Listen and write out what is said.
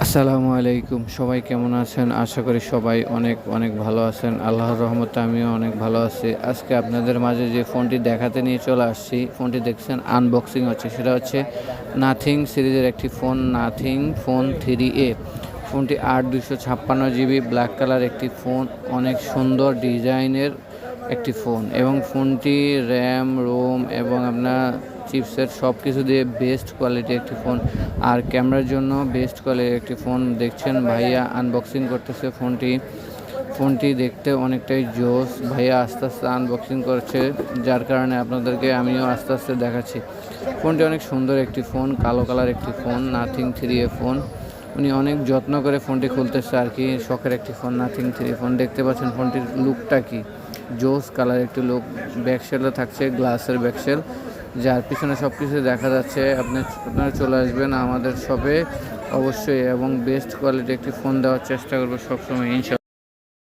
আসসালামু আলাইকুম। সবাই কেমন আছেন? আশা করি সবাই অনেক অনেক ভালো আছেন। আল্লাহর রহমতে আমিও অনেক ভালো আছি। আজকে আপনাদের মাঝে যে ফোনটি দেখাতে নিয়ে চলে আসছি, ফোনটি দেখছেন আনবক্সিং হচ্ছে, সেটা হচ্ছে নাথিং সিরিজের একটি ফোন, নাথিং ফোন 3A। ফোনটি 8/256 GB ব্ল্যাক কালার একটি ফোন, অনেক সুন্দর ডিজাইনের একটি ফোন এবং ফোনটি র্যাম, রোম এবং আপনার চিপসেট সব কিছু দিয়ে বেস্ট কোয়ালিটি একটি ফোন। আর ক্যামেরার জন্য বেস্ট কোয়ালিটির একটি ফোন। দেখছেন ভাইয়া আনবক্সিং করতেছে ফোনটি দেখতে অনেকটাই জোস। ভাইয়া আস্তে আস্তে আনবক্সিং করছে, যার কারণে আপনাদেরকে আমিও আস্তে আস্তে দেখাচ্ছি। ফোনটি অনেক সুন্দর একটি ফোন, কালো কালার একটি ফোন, নাথিং 3A ফোন। উনি অনেক যত্ন করে ফোনটি খুলতেছে আর কি। শখের একটি ফোন, নাথিং 3 ফোন। দেখতে পাচ্ছেন ফোনটির লুকটা কি জোস কালার একটি লুক। ব্যাকশেলও থাকছে, গ্লাসের ব্যাকশেল, যার পিছনে সব কিছু দেখা যাচ্ছে। আপনারা চলে আসবেন আমাদের শপে অবশ্যই, এবং বেস্ট কোয়ালিটি একটি ফোন দেওয়ার চেষ্টা করবো সবসময় ইনশাআল্লাহ।